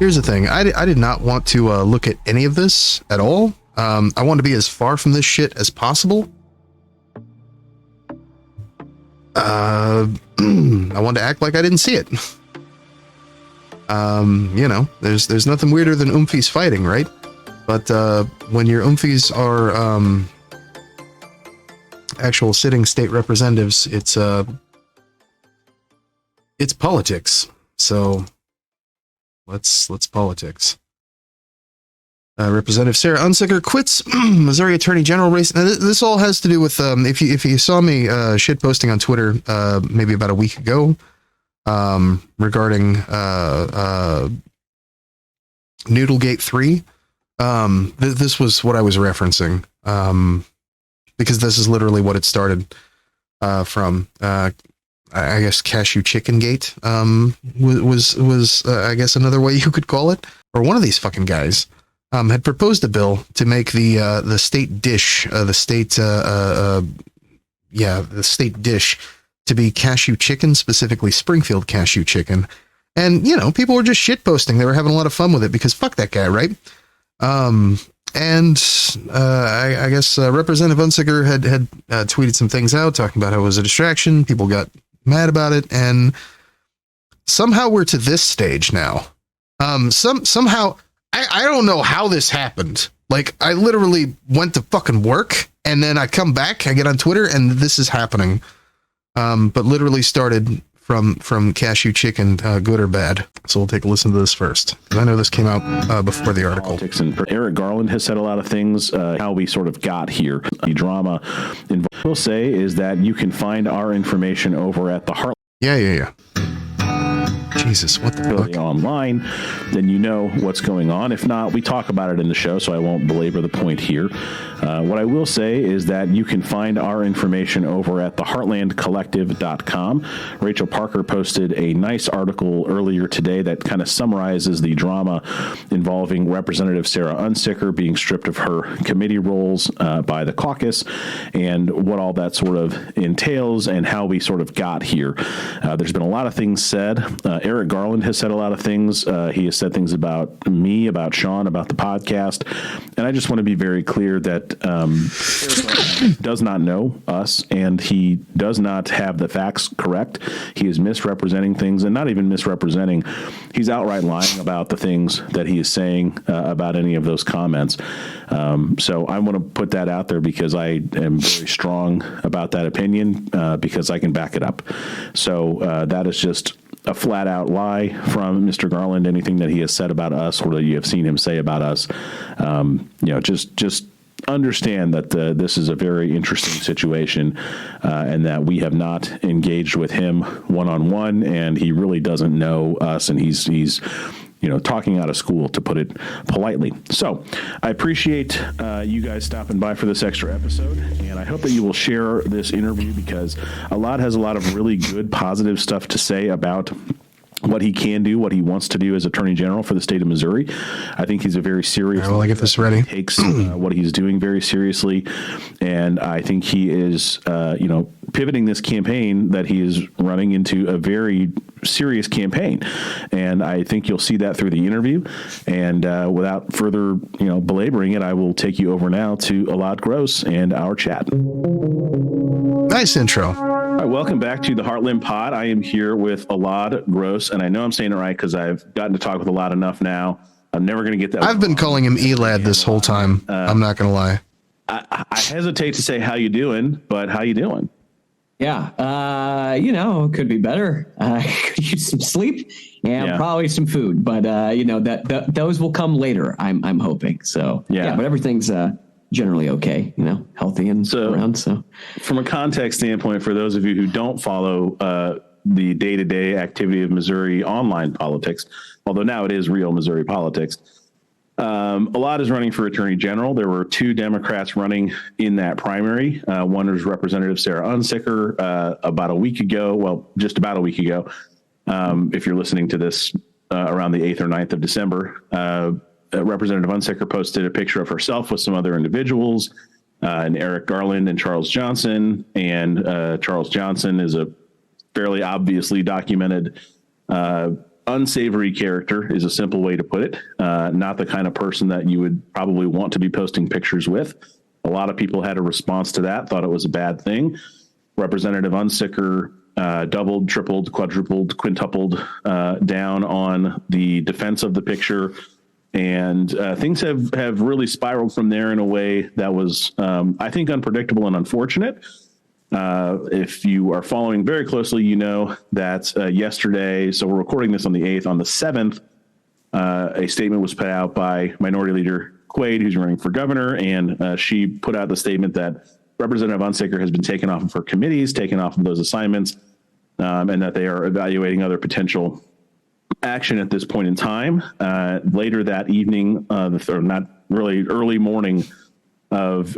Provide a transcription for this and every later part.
Here's the thing. I did not want to look at any of this at all. I want to be as far from this shit as possible. I wanted to act like I didn't see it. You know, there's nothing weirder than Oomphies fighting, right? But when your Oomphies are actual sitting state representatives, it's politics. So let's politics. Representative Sarah Unsicker quits Missouri Attorney General race. Now, this all has to do with if you saw me shit posting on Twitter maybe about a week ago regarding Noodlegate 3. This was what I was referencing because this is literally what it started from. I guess Cashew Chickengate was I guess another way you could call it. Or one of these fucking guys had proposed a bill to make the state dish the state dish to be cashew chicken, specifically Springfield cashew chicken. And you know, people were just shit posting. They were having a lot of fun with it because fuck that guy, right? I guess Representative Unsicker had tweeted some things out talking about how it was a distraction. People got mad about it, and somehow we're to this stage now. Somehow I don't know how this happened. Like, I literally went to fucking work, and then I come back, I get on Twitter, and this is happening. But literally started from Cashew Chicken, good or bad. So we'll take a listen to this first. I know this came out before the article. And Eric Garland has said a lot of things, how we sort of got here. The drama involved. What we'll say is that you can find our information over at the Heart. Yeah. Jesus, what the fuck? Online, then you know what's going on. If not, we talk about it in the show, so I won't belabor the point here. What I will say is that you can find our information over at theheartlandcollective.com. Rachel Parker posted a nice article earlier today that kind of summarizes the drama involving Representative Sarah Unsicker being stripped of her committee roles by the caucus, and what all that sort of entails and how we sort of got here. There's been a lot of things said. Eric Garland has said a lot of things. He has said things about me, about Sean, about the podcast. And I just want to be very clear that Eric does not know us, and he does not have the facts correct. He is misrepresenting things, and not even misrepresenting. He's outright lying about the things that he is saying about any of those comments. So I want to put that out there because I am very strong about that opinion because I can back it up. So that is just a flat out lie from Mr. Garland. Anything that he has said about us or that you have seen him say about us, just understand that this is a very interesting situation and that we have not engaged with him one-on-one, and he really doesn't know us, and he's talking out of school, to put it politely. So I appreciate you guys stopping by for this extra episode, and I hope that you will share this interview because Alad has a lot of really good, positive stuff to say about what he can do, what he wants to do as Attorney General for the state of Missouri. I think he's a very serious. Well, I get this ready. He takes what he's doing very seriously, and I think he is, pivoting this campaign that he is running into a very serious campaign, and I think you'll see that through the interview. And without further, belaboring it, I will take you over now to Alad Gross and our chat. Nice intro. All right, welcome back to the Heartland Pod. I am here with Alad Gross, and I know I'm saying it right because I've gotten to talk with Alad enough now. I'm never going to get that. I've been calling him Elad this whole time. I'm not going to lie. I hesitate to say how you doing, but how you doing? Yeah, could be better. Could use some sleep and probably some food, but those will come later. I'm hoping. So but everything's generally okay. Healthy and around. So, from a context standpoint, for those of you who don't follow the day-to-day activity of Missouri online politics, although now it is real Missouri politics. Alad is running for Attorney General. There were two Democrats running in that primary. One was Representative Sarah Unsicker about a week ago. Well, just about a week ago. If you're listening to this around the 8th or 9th of December, Representative Unsicker posted a picture of herself with some other individuals, and Eric Garland and Charles Johnson. And Charles Johnson is a fairly obviously documented unsavory character is a simple way to put it. Not the kind of person that you would probably want to be posting pictures with. A lot of people had a response to that, thought it was a bad thing. Representative Unsicker doubled, tripled, quadrupled, quintupled down on the defense of the picture. And things have really spiraled from there in a way that was, I think, unpredictable and unfortunate. If you are following very closely, you know that yesterday, so we're recording this on the 8th, on the 7th, a statement was put out by Minority Leader Quaid, who's running for governor, and she put out the statement that Representative Unsicker has been taken off of her committees, taken off of those assignments, and that they are evaluating other potential action at this point in time. Later that evening, not really early morning of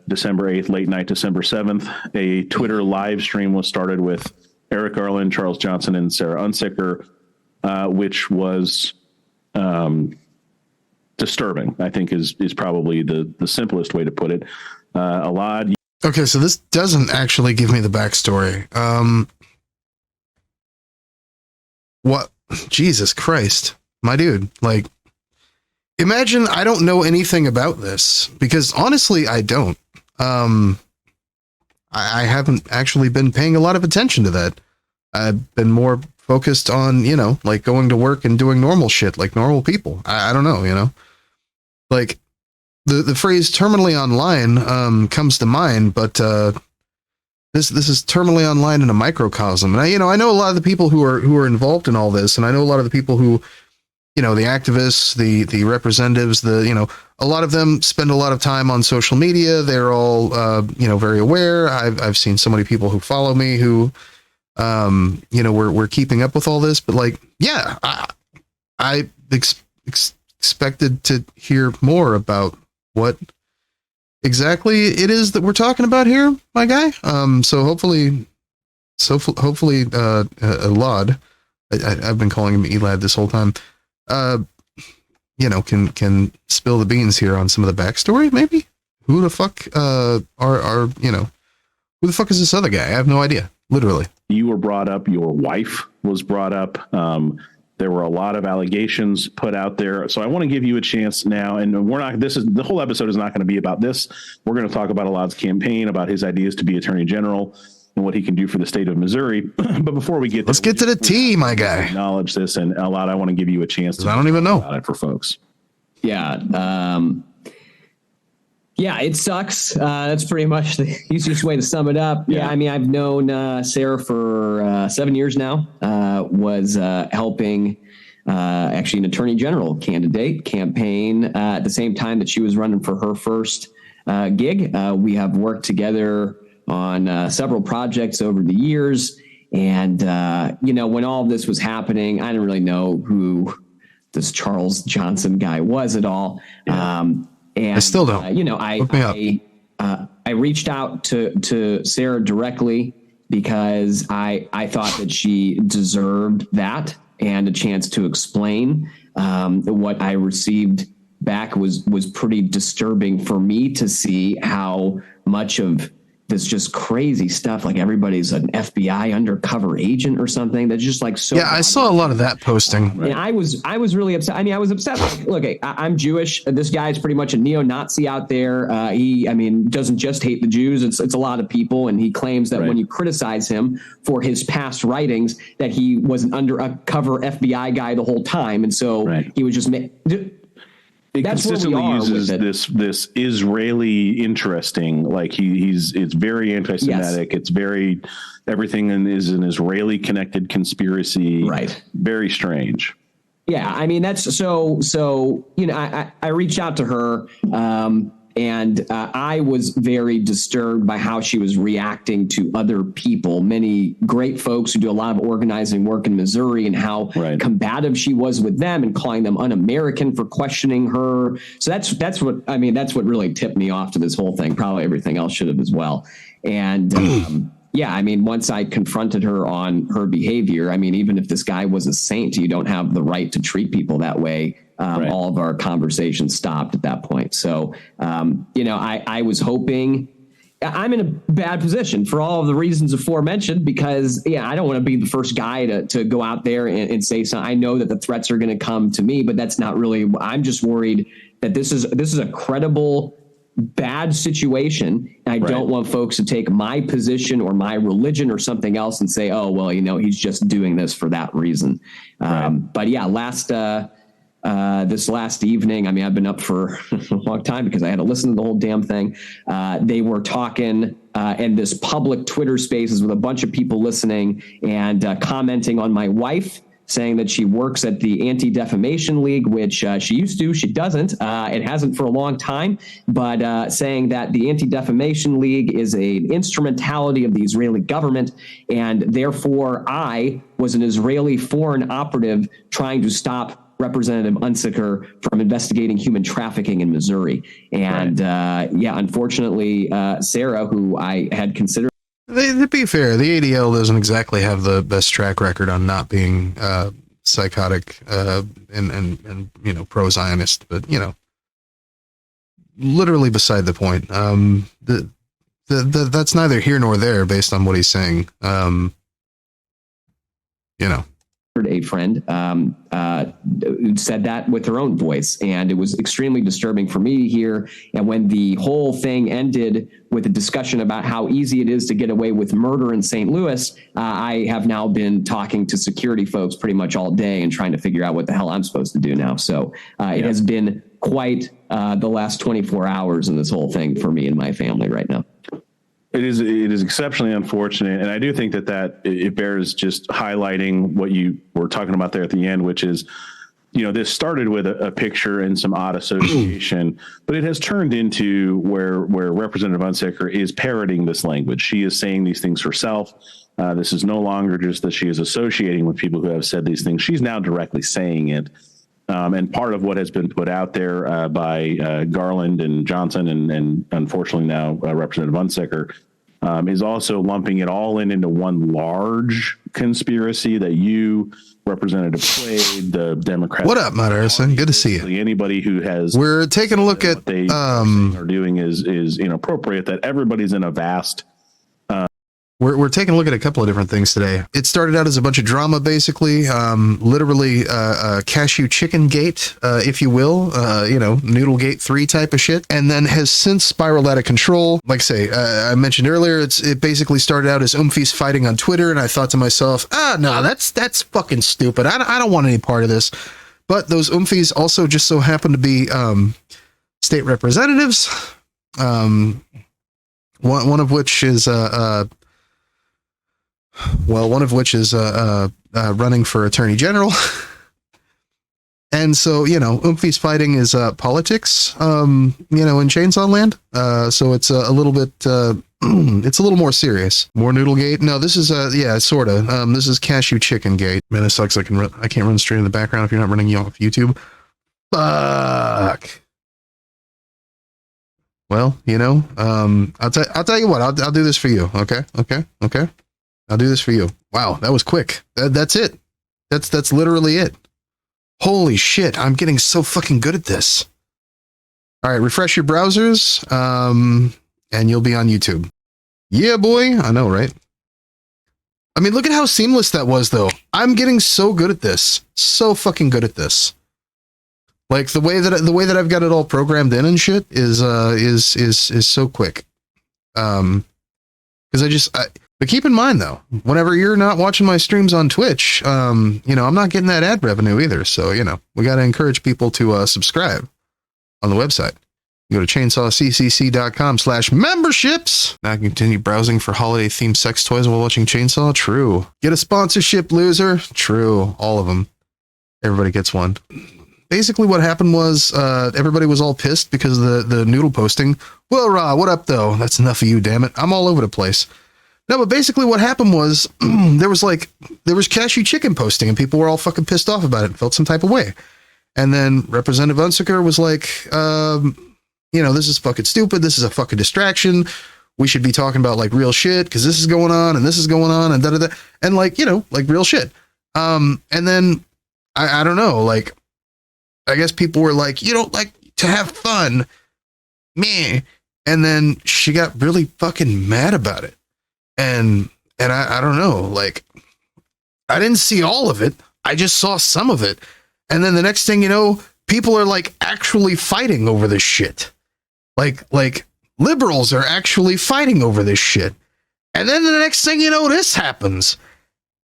December 8th, late night December 7th, a Twitter live stream was started with Eric Garland, Charles Johnson, and Sarah Unsicker, which was disturbing, I think is probably the simplest way to put it. Okay, so this doesn't actually give me the backstory. What? Jesus Christ, my dude. Like, imagine I don't know anything about this, because honestly, I don't. I haven't actually been paying a lot of attention to that. I've been more focused on, like going to work and doing normal shit like normal people. I don't know, like the phrase terminally online comes to mind, but this is terminally online in a microcosm. And I know a lot of the people who are involved in all this, and I know a lot of the people who, the activists, the representatives, a lot of them spend a lot of time on social media. They're all very aware. I've seen so many people who follow me who we're keeping up with all this, but like, yeah, I expected to hear more about what exactly it is that we're talking about here, my guy. So hopefully Elad, I've been calling him Elad this whole time, can spill the beans here on some of the backstory, maybe? Who the fuck who the fuck is this other guy? I have no idea, literally. You were brought up, your wife was brought up. There were a lot of allegations put out there. So I want to give you a chance now, and the whole episode is not going to be about this. We're going to talk about Elad's campaign, about his ideas to be Attorney General and what he can do for the state of Missouri. But before we get let's get to the tea, my guy. Acknowledge this, and Elad, I want to give you a chance to I don't even know about it for folks. Yeah. Yeah, it sucks. That's pretty much the easiest way to sum it up. Yeah, I mean, I've known Sarah for 7 years now. Was helping actually an attorney general candidate campaign at the same time that she was running for her first gig. We have worked together on several projects over the years. And, when all of this was happening, I didn't really know who this Charles Johnson guy was at all. Yeah. And I still don't. I reached out to Sarah directly because I thought that she deserved that and a chance to explain. What I received back was pretty disturbing for me to see how much of this just crazy stuff, like everybody's an FBI undercover agent or something. That's just like so. Yeah, I saw a lot of that posting. And I was really upset. I mean, I was upset. Like, look, I'm Jewish. This guy is pretty much a neo-Nazi out there. He doesn't just hate the Jews. It's a lot of people. And he claims that when you criticize him for his past writings, that he was an undercover FBI guy the whole time. And so he was just It that's consistently uses this Israeli interesting, like it's very anti-Semitic. Yes. It's very, everything is an Israeli connected conspiracy. Right. Very strange. Yeah. I mean, that's so, I reached out to her, and I was very disturbed by how she was reacting to other people, many great folks who do a lot of organizing work in Missouri, and how combative she was with them and calling them un-American for questioning her. So that's what really tipped me off to this whole thing. Probably everything else should have as well. And once I confronted her on her behavior, even if this guy was a saint, you don't have the right to treat people that way. All of our conversations stopped at that point. So, I was hoping I'm in a bad position for all of the reasons aforementioned, because I don't want to be the first guy to go out there and say something. I know that the threats are going to come to me, but that's not really, I'm just worried that this is a credible bad situation. And I don't want folks to take my position or my religion or something else and say, oh, well, he's just doing this for that reason. But yeah, this last evening, I mean, I've been up for a long time because I had to listen to the whole damn thing. They were talking in this public Twitter spaces with a bunch of people listening and commenting on my wife, saying that she works at the Anti-Defamation League, which she used to, she doesn't. It hasn't for a long time, but saying that the Anti-Defamation League is an instrumentality of the Israeli government, and therefore I was an Israeli foreign operative trying to stop Representative Unsicker from investigating human trafficking in Missouri. And unfortunately, Sarah, who I had considered. To be fair, the ADL doesn't exactly have the best track record on not being psychotic and pro-Zionist, but literally beside the point. That's neither here nor there based on what he's saying. A friend said that with her own voice, and it was extremely disturbing for me to hear. And when the whole thing ended with a discussion about how easy it is to get away with murder in St. Louis, I have now been talking to security folks pretty much all day and trying to figure out what the hell I'm supposed to do now. So it has been quite the last 24 hours in this whole thing for me and my family right now. It is exceptionally unfortunate, and I do think that it bears just highlighting what you were talking about there at the end, which is, this started with a picture and some odd association, but it has turned into where Representative Unsicker is parroting this language. She is saying these things herself. This is no longer just that she is associating with people who have said these things. She's now directly saying it. And part of what has been put out there by Garland and Johnson and unfortunately now Representative Unsicker is also lumping it all into one large conspiracy that you, Representative Quaid, the Democrats. What up, Matt Harrison? Good to see you. Anybody who has, we're taking a look at what they are doing is inappropriate. That everybody's in a vast. We're taking a look at a couple of different things today. It started out as a bunch of drama, basically, literally Cashew Chickengate, if you will, Noodlegate 3 type of shit, and then has since spiraled out of control. Like I say, I mentioned earlier, it basically started out as Umphis fighting on Twitter, and I thought to myself, no, that's fucking stupid. I don't want any part of this. But those Umphis also just so happen to be state representatives, one of which is running for attorney general. And so, Umphis fighting is politics, in Chainsaw Land. So it's a little bit, it's a little more serious. More Noodlegate. No, this is, sort of. This is Cashew Chickengate. Man, it sucks. I can't run straight in the background if you're not running you off YouTube. Fuck. Well, I'll tell you what, I'll do this for you. Okay. I'll do this for you. Wow, that was quick. That's it. That's literally it. Holy shit, I'm getting so fucking good at this. All right, refresh your browsers, and you'll be on YouTube. Yeah, boy. I know, right? I mean, look at how seamless that was, though. I'm getting so good at this. So fucking good at this. Like the way that I've got it all programmed in and shit is so quick. Because but keep in mind, though, whenever you're not watching my streams on Twitch, I'm not getting that ad revenue either. So, we got to encourage people to subscribe on the website. Go to chainsawccc.com/memberships. Now continue browsing for holiday-themed sex toys while watching Chainsaw. True. Get a sponsorship, loser. True. All of them. Everybody gets one. Basically, what happened was everybody was all pissed because of the noodle posting. Well, Ra, what up, though? That's enough of you, damn it. I'm all over the place. No, but basically what happened was there was Cashew Chicken posting and people were all fucking pissed off about it and felt some type of way. And then Representative Unsicker was like, this is fucking stupid. This is a fucking distraction. We should be talking about like real shit because this is going on and this is going on and da-da-da. And like real shit. And then I don't know, like, I guess people were like, you don't like to have fun. Meh. And then she got really fucking mad about it. And I don't know, like, I didn't see all of it. I just saw some of it. And then the next thing you know, people are like actually fighting over this shit. Like liberals are actually fighting over this shit. And then the next thing you know, this happens.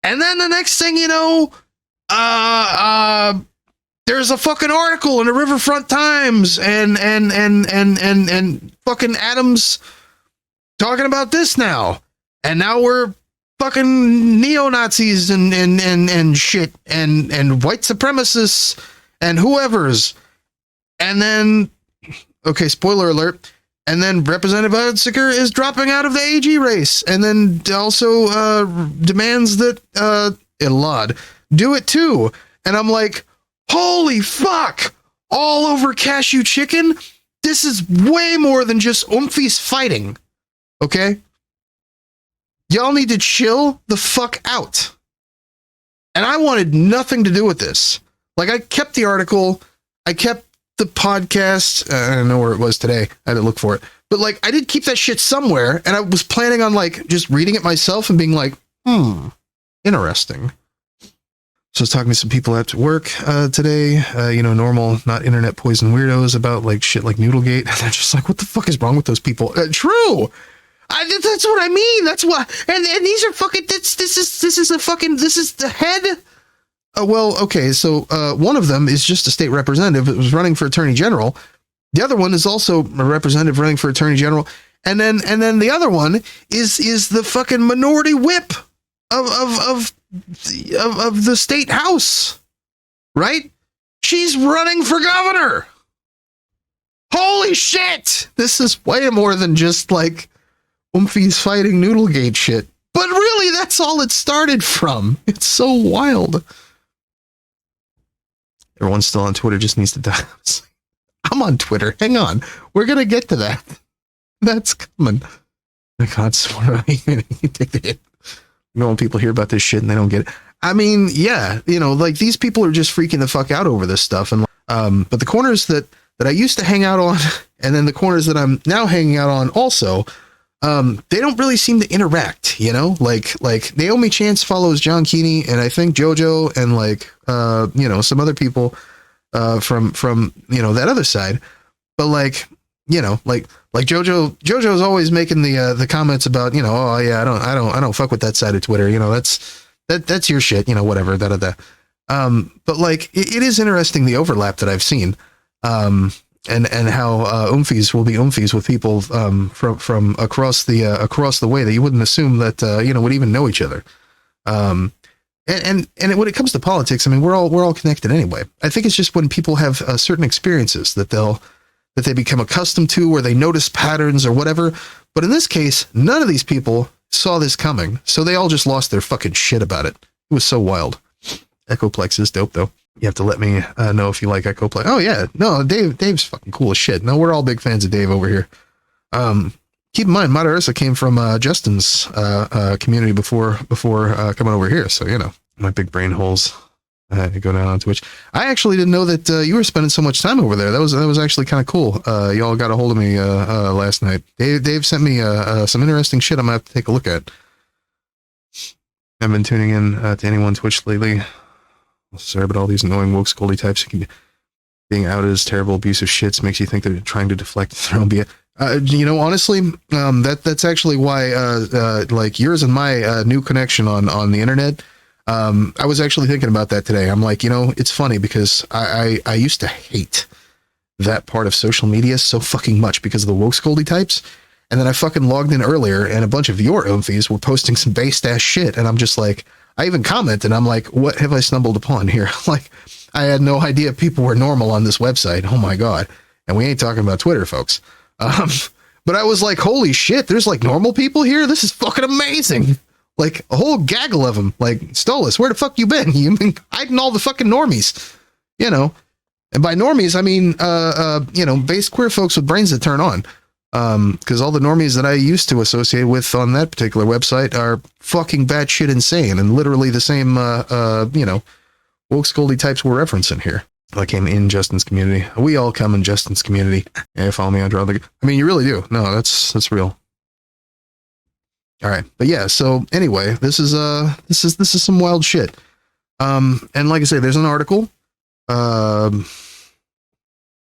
And then the next thing you know, there's a fucking article in the Riverfront Times and fucking Adams talking about this now. And now we're fucking neo-Nazis and shit and white supremacists and whoever's. And then, okay, spoiler alert. And then Representative Hunziker is dropping out of the AG race, and then also demands that Elad do it too. And I'm like, holy fuck! All over Cashew Chicken? This is way more than just Oomphies fighting. Okay? Y'all need to chill the fuck out. And I wanted nothing to do with this. Like, I kept the article, I kept the podcast. I don't know where it was today. I had to look for it. But like, I did keep that shit somewhere, and I was planning on like just reading it myself and being like, interesting. So I was talking to some people at work today, normal, not internet poison weirdos about like shit like Noodlegate. And they're just like, what the fuck is wrong with those people? True. That's what I mean. That's what, and these are fucking, this is the head. Well, okay, so one of them is just a state representative. It was running for attorney general. The other one is also a representative running for attorney general. And then the other one is the fucking minority whip of the state house, right? She's running for governor. Holy shit! This is way more than just like Oomphies fighting Noodlegate shit. But really, that's all it started from. It's so wild. Everyone's still on Twitter, just needs to die. I'm on Twitter. Hang on. We're going to get to that. That's coming. My God, you take the hit. When people hear about this shit and they don't get it. I mean, yeah, like these people are just freaking the fuck out over this stuff. And but the corners that I used to hang out on, and then the corners that I'm now hanging out on also, they don't really seem to interact, like Naomi Chance follows John Keeney, and I think JoJo and like, some other people, from, that other side, but like JoJo's always making the comments about, oh yeah, I don't fuck with that side of Twitter. That's your shit, whatever, but like, it is interesting, the overlap that I've seen, and how Oomphies will be Oomphies with people from across the way that you wouldn't assume that would even know each other. And when it comes to politics, I mean, we're all connected anyway. I think it's just when people have certain experiences that they become accustomed to, or they notice patterns or whatever. But in this case, none of these people saw this coming, so they all just lost their fucking shit about it. It was so wild. Echoplex is dope though. You have to let me know if you like Echoplex. Oh yeah, no, Dave's fucking cool as shit. No, we're all big fans of Dave over here. Keep in mind, Mata Ursa came from Justin's community before coming over here. So my big brain holes go down on Twitch. I actually didn't know that you were spending so much time over there. That was actually kind of cool. Y'all got a hold of me last night. Dave sent me some interesting shit. I'm gonna have to take a look at. I've been tuning in to anyone Twitch lately. Sorry, but all these annoying woke scoldy types being outed as terrible abusive shits makes you think they're trying to deflect the throne. Honestly, that's actually why like yours and my new connection on the internet. I was actually thinking about that today. I'm like, it's funny because I used to hate that part of social media so fucking much because of the woke scoldy types. And then I fucking logged in earlier and a bunch of your Oomphies were posting some based ass shit. And I'm just like, I even commented, I'm like, what have I stumbled upon here? Like, I had no idea people were normal on this website. Oh my God. And we ain't talking about Twitter, folks. But I was like, holy shit, there's like normal people here. This is fucking amazing. Like a whole gaggle of them. Like, Stolas, where the fuck you been? You've been hiding all the fucking normies, and by normies, I mean, base queer folks with brains that turn on. Because all the normies that I used to associate with on that particular website are fucking batshit insane and literally the same, woke scoldy types we're referencing here. I came in Justin's community. We all come in Justin's community. Yeah, follow me on Draw. I mean, you really do. No, that's real. All right, but yeah. So anyway, this is some wild shit. And like I say, there's an article. Yeah,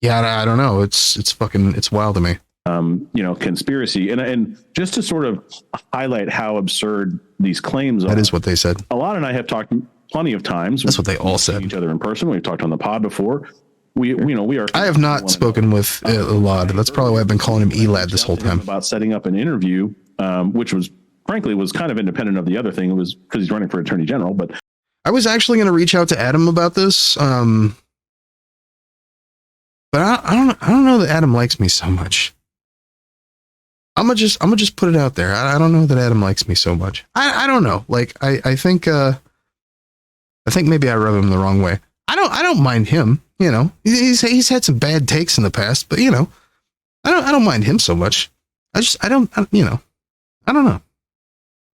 I don't know. It's wild to me. Conspiracy, and just to sort of highlight how absurd these claims are. That is what they said. Alana and I have talked plenty of times. That's what they all said. Each other in person. We've talked on the pod before. We are. I have not spoken with Elad. That's probably why I've been calling him Elad this whole time. About setting up an interview, which was frankly kind of independent of the other thing. It was because he's running for attorney general. But I was actually going to reach out to Adam about this. But I don't know that Adam likes me so much. I'm gonna just put it out there. I don't know that Adam likes me so much. I don't know. Like I think maybe I rub him the wrong way. I don't mind him. He's had some bad takes in the past, but I don't mind him so much. I don't know.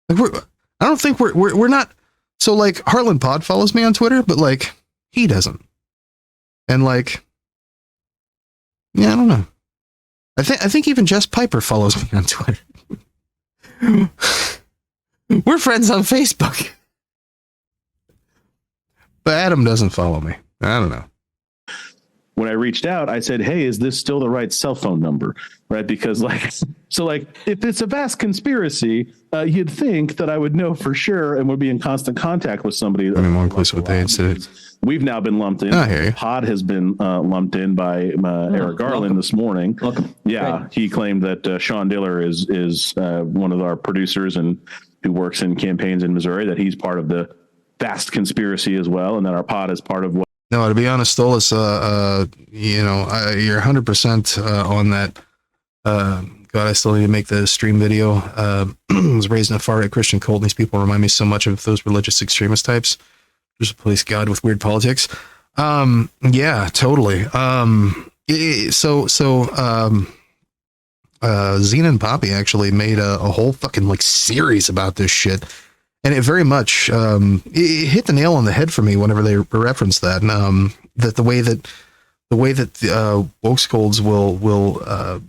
Like I don't think we're not. So like Heartland Pod follows me on Twitter, but like he doesn't. And like, yeah, I don't know. I think even Jess Piper follows me on Twitter. We're friends on Facebook. But Adam doesn't follow me. I don't know. When I reached out, I said, "Hey, is this still the right cell phone number?" Right? Because if it's a vast conspiracy, you'd think that I would know for sure and would be in constant contact with somebody. I mean, more inclusive with the incident. We've now been lumped in. I hear you. Pod has been lumped in by Eric Garland this morning. Welcome. Yeah, Great. He claimed that Sean Diller is one of our producers and who works in campaigns in Missouri, that he's part of the vast conspiracy as well, and that our pod is part of what. No, to be honest, Stolas, you're 100% on that. God, I still need to make the stream video. I was raised in a far-right Christian cult, and these people remind me so much of those religious extremist types. Just replace God with weird politics. Yeah, totally. Xena and Poppy actually made a whole fucking series about this shit. And it very much it hit the nail on the head for me whenever they referenced that. That the way that woke scolds will go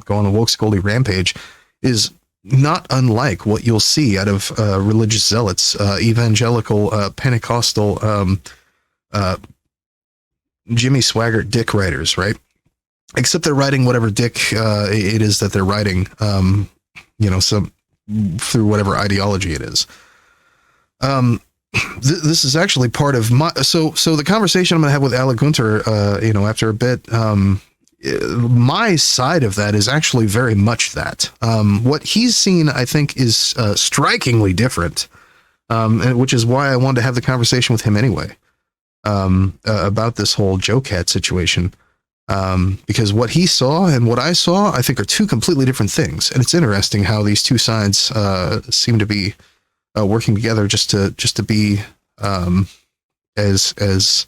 on a woke scoldy rampage is not unlike what you'll see out of religious zealots, evangelical, Pentecostal, Jimmy Swaggart dick writers, right? Except they're writing whatever dick it is that they're writing, through whatever ideology it is. This is actually part of my, so the conversation I'm going to have with Alec Gunter, after a bit, my side of that is actually very much that. What he's seen, I think, is strikingly different, which is why I wanted to have the conversation with him anyway, about this whole Joe Cat situation. Because what he saw and what I saw, I think, are two completely different things, and it's interesting how these two sides seem to be working together just to be as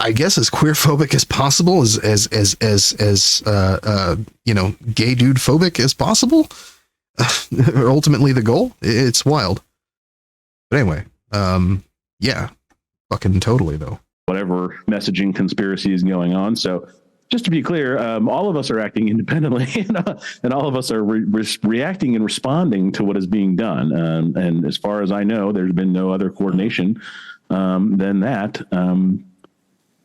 I guess as queerphobic as possible, as gay dude phobic as possible. Ultimately, the goal. It's wild. But anyway, yeah, fucking totally though. Whatever messaging conspiracy is going on. So just to be clear, all of us are acting independently and all of us are reacting and responding to what is being done. And as far as I know, there's been no other coordination than that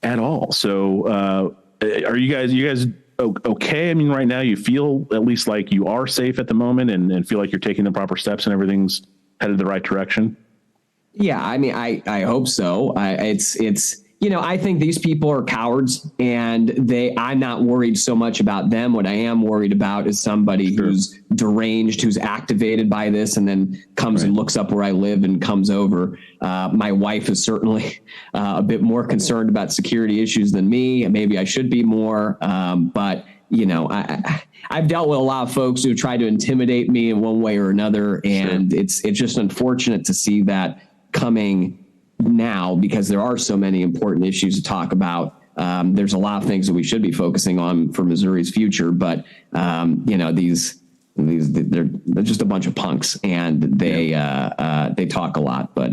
at all. So are you guys okay? I mean, right now you feel at least like you are safe at the moment and feel like you're taking the proper steps and everything's headed the right direction? Yeah, I mean, I hope so. It's I think these people are cowards, and I'm not worried so much about them. What I am worried about is somebody who's deranged, who's activated by this, and then comes and looks up where I live and comes over. My wife is certainly a bit more concerned about security issues than me. Maybe I should be more, but I've dealt with a lot of folks who try to intimidate me in one way or another, and it's just unfortunate to see that coming now, because there are so many important issues to talk about. There's a lot of things that we should be focusing on for Missouri's future, but these they're just a bunch of punks, and they talk a lot. But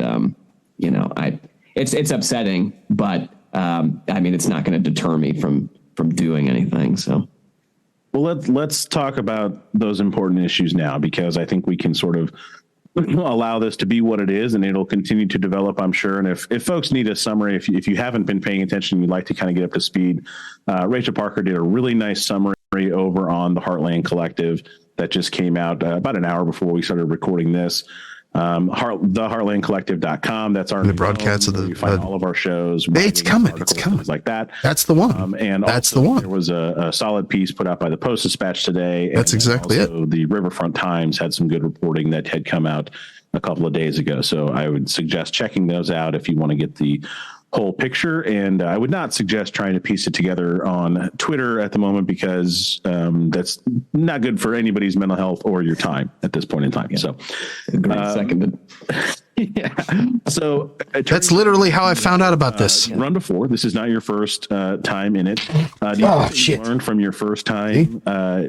it's upsetting, but I mean, it's not going to deter me from doing anything. So. Well, let's talk about those important issues now, because I think we can sort of allow this to be what it is, and it'll continue to develop, I'm sure. And if folks need a summary, if you haven't been paying attention, you'd like to kind of get up to speed, Rachel Parker did a really nice summary over on the Heartland Collective that just came out about an hour before we started recording this. Theheartlandcollective.com. That's our the broadcasts of you find all of our shows. It's coming. It's coming. Things like that. That's the one. And that's also, the one. There was a solid piece put out by the Post-Dispatch today. That's exactly it. The Riverfront Times had some good reporting that had come out a couple of days ago. So I would suggest checking those out if you want to get the whole picture. And I would not suggest trying to piece it together on Twitter at the moment, because that's not good for anybody's mental health or your time at this point in time. Yeah. So seconded. Yeah. So that's literally how I found out about this. Run before. This is not your first time in it. You learned from your first time.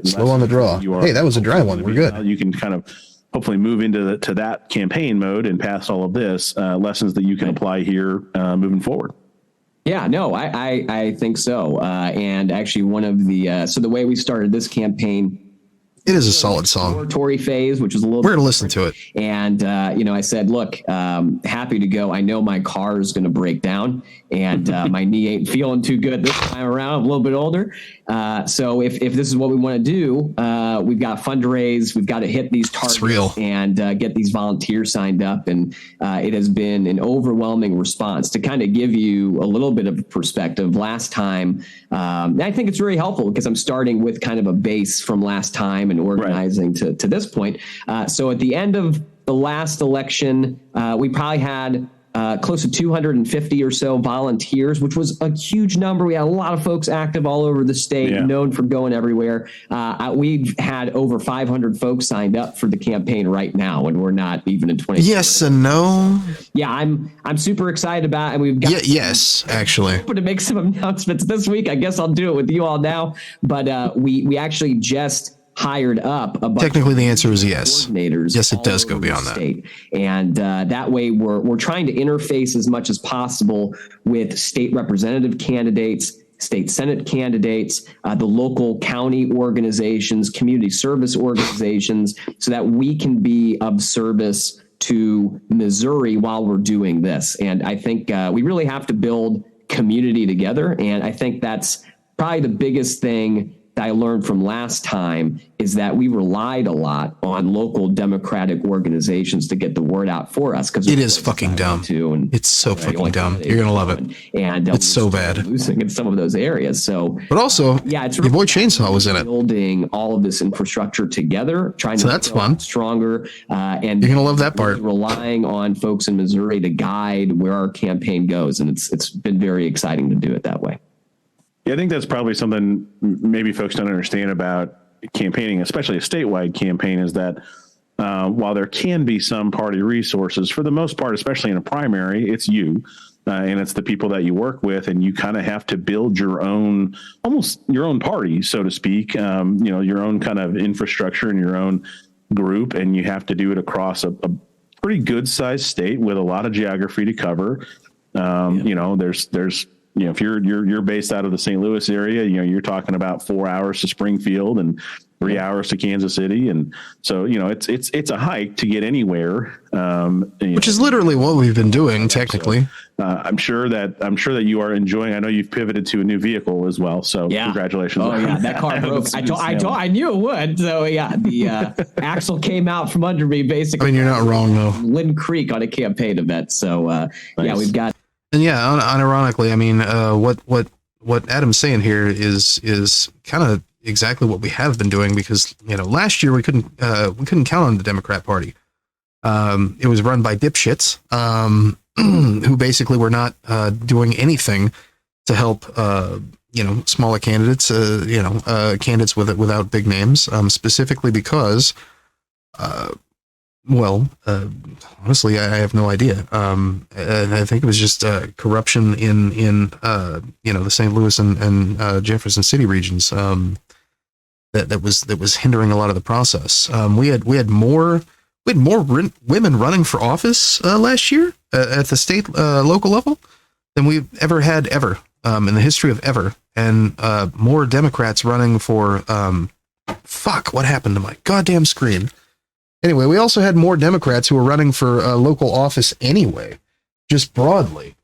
Slow on the draw. Hey, that was a dry one. We're good. You can kind of hopefully move into that campaign mode and past all of this, lessons that you can apply here moving forward. Yeah, no, I think so. And actually one of the, so the way we started this campaign, it is a solid song. Tory phase, which is a little. We're gonna listen to it. And I said, look, happy to go. I know my car is going to break down, and my knee ain't feeling too good this time around. I'm a little bit older, so if this is what we want to do, we've got to fundraise. We've got to hit these targets and get these volunteers signed up. And it has been an overwhelming response. To kind of give you a little bit of perspective, last time, I think it's really helpful because I'm starting with kind of a base from last time and organizing to this point. So at the end of the last election, we probably had close to 250 or so volunteers, which was a huge number. We had a lot of folks active all over the state, known for going everywhere. We've had over 500 folks signed up for the campaign right now, and we're not even in 20. Yes and no. Yeah, I'm super excited about it. And we've got actually to make some announcements this week. I guess I'll do it with you all now. But we actually just hired up a bunch. Technically, the answer is yes. Yes, it does go beyond that. And that way, we're trying to interface as much as possible with state representative candidates, state Senate candidates, the local county organizations, community service organizations, so that we can be of service to Missouri while we're doing this. And I think we really have to build community together. And I think that's probably the biggest thing that I learned from last time, is that we relied a lot on local democratic organizations to get the word out for us. Because it is fucking dumb. It's so fucking dumb. You're gonna love it. And it's so bad. Losing in some of those areas. So, but also, it's your boy Chainsaw was in it. Building all of this infrastructure together, trying to that's fun. Stronger. And you're gonna love that part. Relying on folks in Missouri to guide where our campaign goes, and it's been very exciting to do it that way. Yeah, I think that's probably something maybe folks don't understand about campaigning, especially a statewide campaign, is that while there can be some party resources, for the most part, especially in a primary, it's you and it's the people that you work with, and you kind of have to build your own, almost your own party, so to speak, your own kind of infrastructure and your own group, and you have to do it across a pretty good sized state with a lot of geography to cover. There's if you're based out of the St. Louis area, you're talking about 4 hours to Springfield and 3 hours to Kansas City, and so it's a hike to get anywhere. Which is literally what we've been doing, technically. So, I'm sure that you are enjoying. I know you've pivoted to a new vehicle as well. So congratulations! Oh yeah, that car broke. I knew it would. So yeah, the axle came out from under me basically. I mean, you're not wrong though. Lynn Creek on a campaign event. So nice. Yeah, we've got. And yeah, unironically, I mean, what Adam's saying here is kind of exactly what we have been doing, because last year we couldn't count on the Democrat Party. It was run by dipshits who basically were not doing anything to help smaller candidates, candidates without big names, specifically because. Honestly, I have no idea. I think it was just corruption in the St. Louis and Jefferson City regions that was hindering a lot of the process. We had more women running for office last year at the state, local level than we've ever had in the history of ever. And more Democrats running for, fuck, what happened to my goddamn screen? Anyway, we also had more Democrats who were running for local office anyway, just broadly,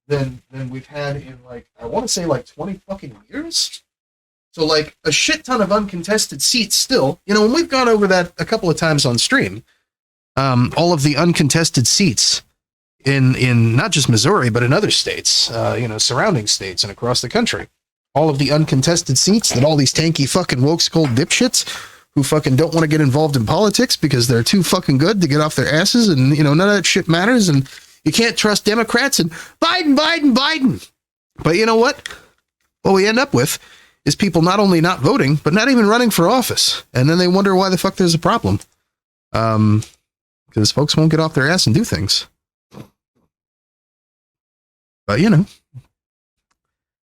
than we've had in, like, I want to say like 20 fucking years. So like a shit ton of uncontested seats still, you know, and we've gone over that a couple of times on stream, all of the uncontested seats in not just Missouri, but in other states, you know, surrounding states and across the country. All of the uncontested seats that all these tanky fucking woke skull dipshits who fucking don't want to get involved in politics because they're too fucking good to get off their asses, and, you know, none of that shit matters, and you can't trust Democrats, and Biden. But you know what? What we end up with is people not only not voting, but not even running for office. And then they wonder why the fuck there's a problem. Because folks won't get off their ass and do things. But, you know,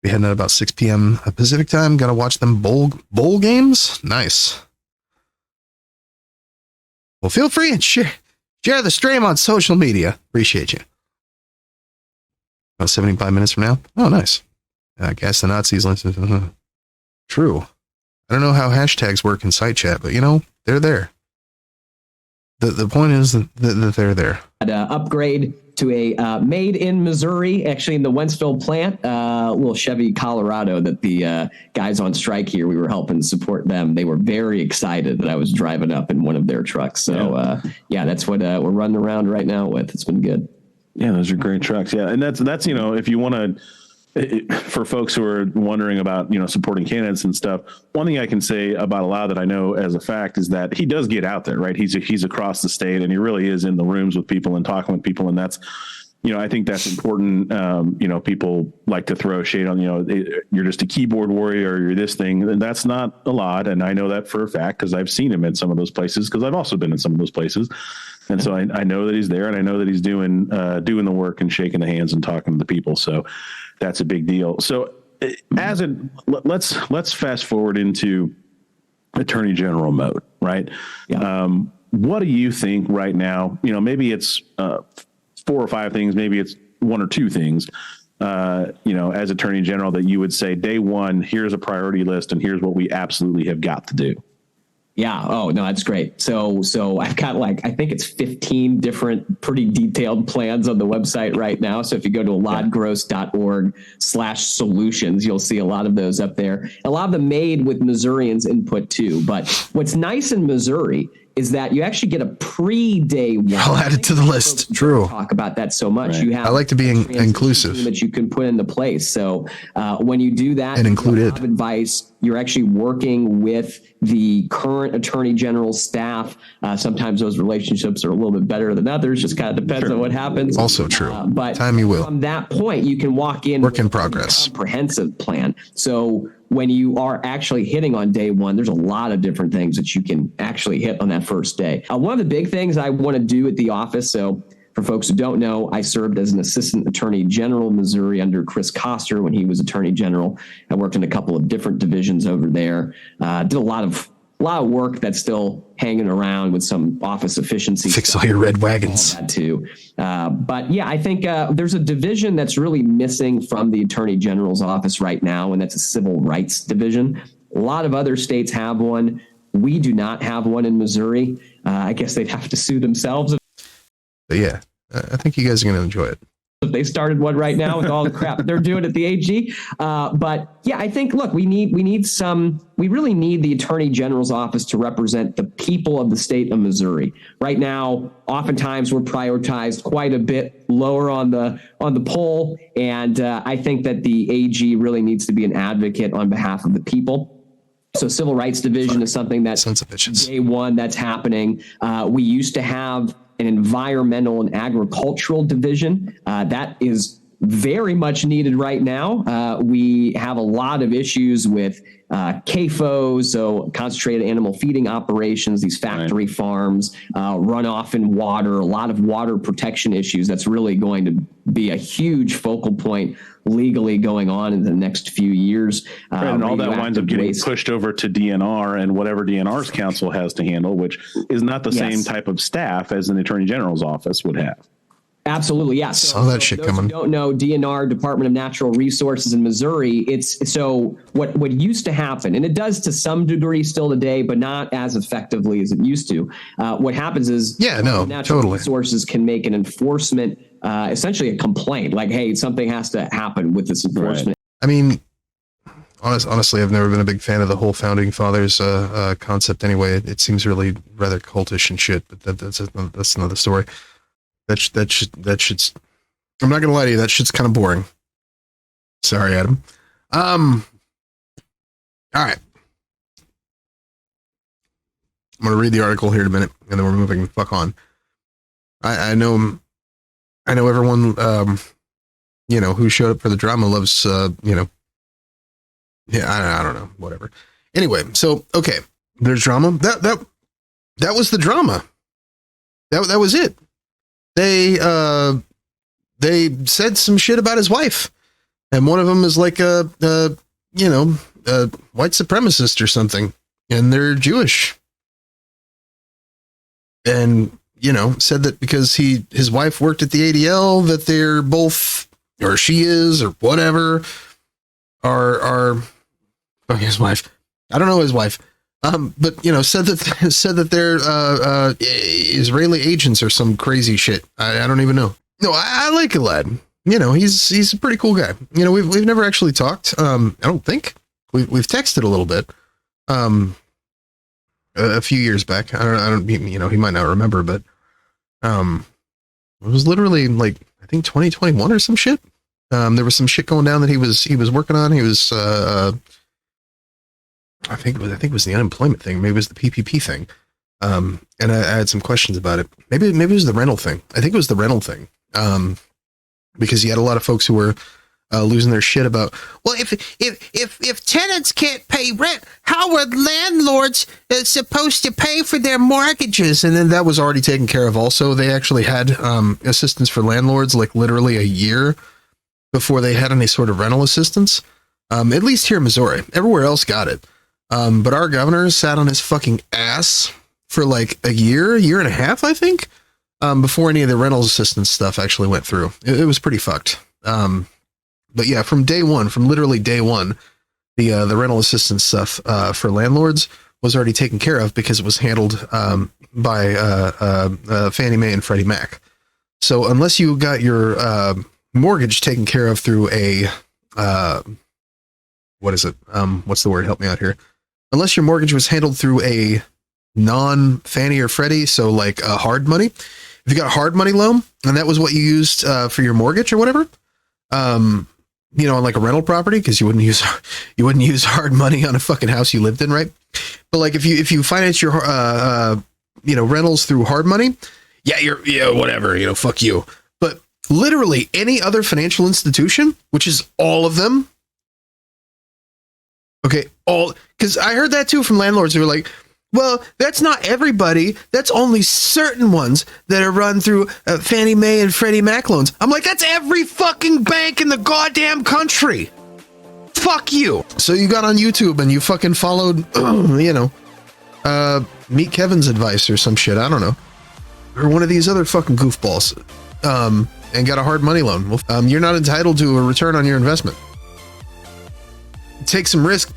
we heading at about 6 p.m. Pacific time. Got to watch them bowl games. Nice. Well, feel free and share the stream on social media. Appreciate you. About 75 minutes from now. Oh, nice. I guess the Nazis. True. I don't know how hashtags work in site chat, but, you know, they're there. The point is that they're there. Upgrade to a made in Missouri, actually in the Wentzville plant, little Chevy Colorado that the guys on strike here, we were helping support them. They were very excited that I was driving up in one of their trucks. So yeah, that's what we're running around right now with. It's been good. Yeah, those are great trucks. Yeah, and that's you know, if you want to. For folks who are wondering about, you know, supporting candidates and stuff, one thing I can say about a lot that I know as a fact is that he does get out there, right? He's across the state, and he really is in the rooms with people and talking with people, and that's, you know, I think that's important. You know, people like to throw shade on, you know, you're just a keyboard warrior, or you're this thing, and that's not a lot, and I know that for a fact because I've seen him in some of those places, because I've also been in some of those places, and so I know that he's there, and I know that he's doing the work and shaking the hands and talking to the people. So that's a big deal. So let's fast forward into Attorney General mode, right? Yeah. What do you think right now? You know, maybe it's 4 or 5 things, maybe it's 1 or 2 things, you know, as Attorney General that you would say, day one, here's a priority list and here's what we absolutely have got to do. Yeah. Oh, no, that's great. So I've got I think it's 15 different pretty detailed plans on the website right now. So if you go to aladgross.org/solutions, you'll see a lot of those up there. A lot of them made with Missourians input too. But what's nice in Missouri is that you actually get a pre-day one. I'll add it to the list. True. Talk about that so much. Right. You have. I like to be inclusive. That you can put into place. So when you do that, and include it. Advice. You're actually working with the current Attorney General's staff. Sometimes those relationships are a little bit better than others. Just kind of depends on what happens. Also true. But time you will. From that point, you can walk in. Work in progress. Comprehensive plan. So when you are actually hitting on day one, there's a lot of different things that you can actually hit on that first day. One of the big things I want to do at the office, so for folks who don't know, I served as an assistant attorney general in Missouri under Chris Koster when he was attorney general. I worked in a couple of different divisions over there. Did a lot of work that's still hanging around with some office efficiency. Fix all your red wagons. Too. But yeah, I think there's a division that's really missing from the attorney general's office right now, and that's a civil rights division. A lot of other states have one. We do not have one in Missouri. I guess they'd have to sue themselves. But yeah, I think you guys are going to enjoy it. If they started one right now with all the crap they're doing at the AG. But yeah, I think, look, we really need the Attorney General's office to represent the people of the state of Missouri. Right now, oftentimes we're prioritized quite a bit lower on the poll. And I think that the AG really needs to be an advocate on behalf of the people. So Civil Rights Division is something that's day one that's happening. We used to have an environmental and agricultural division that is very much needed right now. We have a lot of issues with CAFOs, so concentrated animal feeding operations, these factory farms, runoff in water, a lot of water protection issues. That's really going to be a huge focal point legally going on in the next few years. Right, and all that winds up getting pushed over to DNR and whatever DNR's counsel has to handle, which is not the same type of staff as an Attorney General's office would have. Absolutely, yeah. Saw that shit coming. Who don't know, DNR, Department of Natural Resources in Missouri. It's so what used to happen, and it does to some degree still today, but not as effectively as it used to. What happens is, natural resources can make an enforcement, essentially a complaint, like, hey, something has to happen with this enforcement. Right. I mean, honestly, I've never been a big fan of the whole founding fathers concept. Anyway, it seems really rather cultish and shit. But that's another story. That shit's. I'm not gonna lie to you. That shit's kind of boring. Sorry, Adam. All right. I'm gonna read the article here in a minute, and then we're moving the fuck on. I know everyone, who showed up for the drama loves, yeah, I don't know, whatever. Anyway, so okay, there's drama. That was the drama. That was it. They said some shit about his wife, and one of them is like a white supremacist or something, and they're Jewish, and said that because his wife worked at the ADL, that they're both, or she is, or whatever, are his wife. I don't know his wife. But said that they're Israeli agents or some crazy shit. I don't even know. No, I like Elad. He's a pretty cool guy. We've never actually talked. I don't think we've texted a little bit. A few years back. I don't. He might not remember, but it was literally like I think 2021 or some shit. There was some shit going down that he was working on. He was I think it was the unemployment thing. Maybe it was the PPP thing. And I had some questions about it. Maybe it was the rental thing. I think it was the rental thing. Because you had a lot of folks who were losing their shit about, well, if tenants can't pay rent, how are landlords supposed to pay for their mortgages? And then that was already taken care of. Also, they actually had assistance for landlords, like literally a year before they had any sort of rental assistance. At least here in Missouri. Everywhere else got it. But our governor sat on his fucking ass for like a year and a half, I think, before any of the rental assistance stuff actually went through. It was pretty fucked. But yeah, from literally day one, the rental assistance stuff for landlords was already taken care of because it was handled by Fannie Mae and Freddie Mac. So unless you got your mortgage taken care of through a what is it? What's the word? Help me out here. Unless your mortgage was handled through a non-Fannie or Freddie, so like a hard money. If you got a hard money loan and that was what you used for your mortgage or whatever, on like a rental property, because you wouldn't use hard money on a fucking house you lived in, right? But like if you finance your rentals through hard money, whatever, fuck you. But literally any other financial institution, which is all of them. Okay, because I heard that too from landlords who were like, well, that's not everybody. That's only certain ones that are run through Fannie Mae and Freddie Mac loans. I'm like, that's every fucking bank in the goddamn country. Fuck you. So you got on YouTube and you fucking followed, Meet Kevin's advice or some shit. I don't know. Or one of these other fucking goofballs. And got a hard money loan. You're not entitled to a return on your investment. Take some risk.